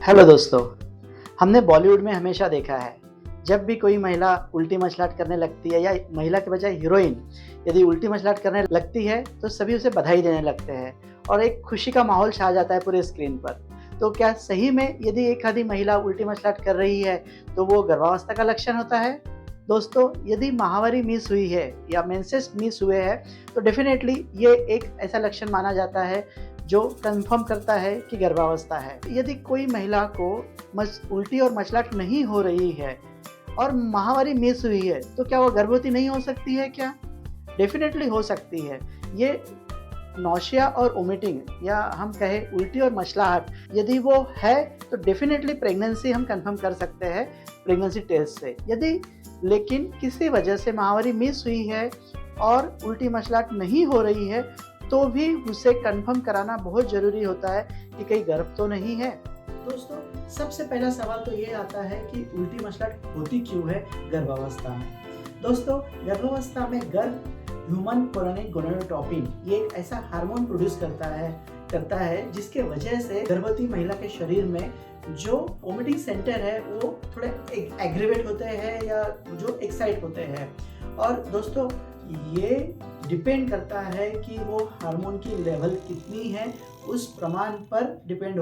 Hello दोस्तों, हमने बॉलीवुड में हमेशा देखा है, जब भी कोई महिला उल्टी मसलाट करने लगती है या महिला के बजाय हीरोइन यदि उल्टी मसलाट करने लगती है, तो सभी उसे बधाई देने लगते हैं और एक खुशी का माहौल छा जाता है पूरे स्क्रीन पर। तो क्या सही में यदि एक आधी महिला उल्टी मसलाट कर रही है, तो वो गर्भावस्था का लक्षण होता है? दोस्तों, यदि माहवारी मिस हुई है या मेंसेस मिस हुए हैं, तो डेफिनेटली ये एक ऐसा लक्षण माना जाता है जो कंफर्म करता है कि गर्भावस्था है। यदि कोई महिला को उल्टी और मसलाट नहीं हो रही है और माहवारी मिस हुई है, तो क्या वो गर्भवती नहीं हो सकती है क्या? डेफिनेटली हो सकती है। ये नौशिया और वोमिटिंग या हम कहें उल्टी और मसलाहट यदि वो है, तो डेफिनेटली प्रेगनेंसी हम कंफर्म कर सकते हैं प्रेगनेंसी टेस्ट से। यदि लेकिन किसी वजह से माहवारी मिस हुई है और उल्टी मसलाहट नहीं हो रही है, तो भी उसे कंफर्म कराना बहुत ज़रूरी होता है कि कहीं गर्भ तो नहीं है। दोस्तों, सबसे पहला सवाल तो ये आता है कि उल्टी मसलाहट होती क्यों है गर्भावस्था में। दोस्तों, गर्भावस्था में गर्भ ह्यूमन कोरोनिक गोनाडोट्रोपिन ये एक ऐसा हार्मोन प्रोड्यूस करता है जिसके वजह से गर्भवती महिला के शरीर में जो वोमिटिंग सेंटर है वो थोड़े एग्रीवेट होते हैं या जो एक्साइट होते हैं। और दोस्तों, ये डिपेंड करता है कि वो हार्मोन की लेवल कितनी है, उस प्रमाण पर डिपेंड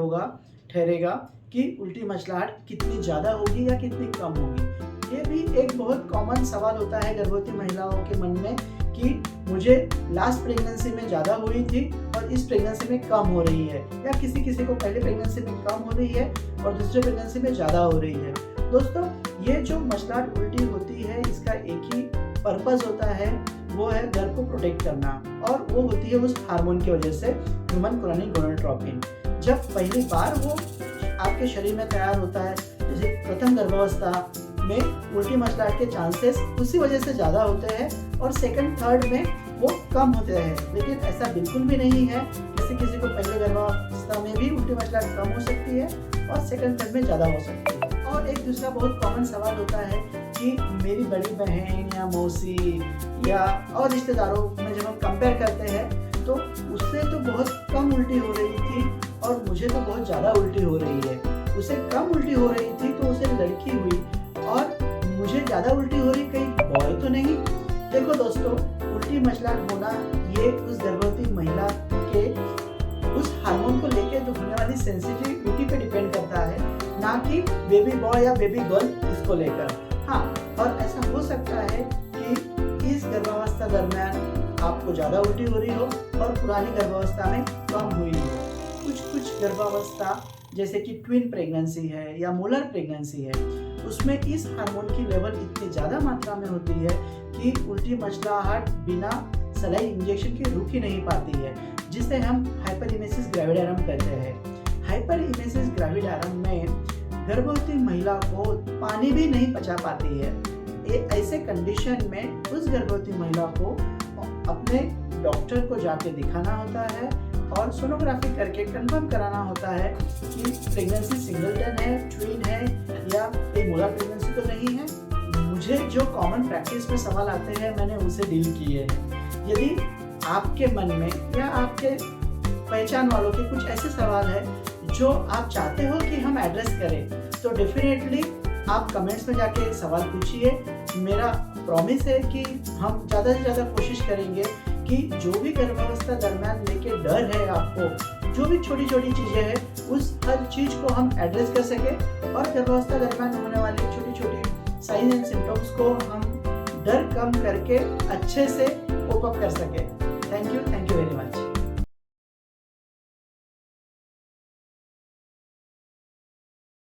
ठहरेगा कि उल्टी मसलाहट कितनी ज़्यादा होगी या कितनी कम होगी। ये भी एक बहुत कॉमन सवाल होता है गर्भवती महिलाओं के मन में कि मुझे लास्ट प्रेगनेंसी में ज़्यादा हुई थी और इस प्रेगनेंसी में कम हो रही है, या किसी को पहले प्रेगनेंसी में कम हो रही है और दूसरे प्रेगनेंसी में ज़्यादा हो रही है। दोस्तों, ये जो मसलाहट उल्टी होती है इसका एक ही पर्पस होता है, वो है गर्भ को प्रोटेक्ट करना, और वो होती है उस हार्मोन की वजह से ह्यूमन कोरोनिक गोनाडोट्रोपिन। जब पहली बार वो आपके शरीर में तैयार होता है, जैसे प्रथम गर्भावस्था में उल्टी मसलाहट के चांसेस उसी वजह से ज़्यादा होते हैं और सेकंड थर्ड में वो कम होते हैं। लेकिन ऐसा बिल्कुल भी नहीं है, किसी को पहले गर्भावस्था में भी उल्टी मसलाहट कम हो सकती है और सेकंड थर्ड में ज़्यादा हो सकती है। और एक दूसरा बहुत कॉमन सवाल होता है कि मेरी बड़ी बहन या मौसी या और रिश्तेदारों में जब हम कंपेयर करते हैं तो उससे तो बहुत कम उल्टी हो रही थी और मुझे तो बहुत ज़्यादा उल्टी हो रही है। उसे कम उल्टी हो रही थी तो उसे लड़की हुई और मुझे ज़्यादा उल्टी हो रही, कहीं बॉय तो नहीं। देखो दोस्तों, उल्टी मसलाहट होना ये उस गर्भवती महिला के उस हार्मोन को लेकर जो होने वाली सेंसिटिविटी पे डिपेंड करता है, ना कि बेबी बॉय या बेबी गर्ल इसको लेकर। हाँ, और ऐसा हो सकता है कि इस गर्भावस्था दरमियान आपको ज़्यादा उल्टी हो रही हो और पुरानी गर्भावस्था में कम हुई हो। कुछ गर्भावस्था जैसे कि ट्विन प्रेगनेंसी है या मोलर प्रेगनेंसी है, उसमें इस हार्मोन की लेवल इतनी ज़्यादा मात्रा में होती है कि उल्टी मसलाहट बिना सलाई इंजेक्शन के रुक ही नहीं पाती है, जिसे हम हाइपरिमेसिस ग्रेविडारम कहते हैं। हाइपरिमेसिस ग्रेविडारम में गर्भवती महिला को पानी भी नहीं पचा पाती है। ऐसे कंडीशन में उस गर्भवती महिला को अपने डॉक्टर को जाके दिखाना होता है और सोनोग्राफी करके कंफर्म कराना होता है कि प्रेगनेंसी सिंगलटन है, ट्विन है या एक मोलर प्रेगनेंसी तो नहीं है। मुझे जो कॉमन प्रैक्टिस में सवाल आते हैं मैंने उनसे डील किए हैं। यदि आपके मन में या आपके पहचान वालों के कुछ ऐसे सवाल है जो आप चाहते हो कि हम एड्रेस करें, तो डेफिनेटली आप कमेंट्स में जाके सवाल पूछिए। मेरा प्रॉमिस है कि हम ज़्यादा से ज़्यादा कोशिश करेंगे कि जो भी गर्भावस्था दरमियान लेके डर है आपको, जो भी छोटी छोटी चीज़ें हैं, उस हर चीज़ को हम एड्रेस कर सकें और गर्भावस्था दरमियान होने वाली छोटी छोटी साइन एंड सिम्टम्स को हम डर कम करके अच्छे से कोप अप कर सकें।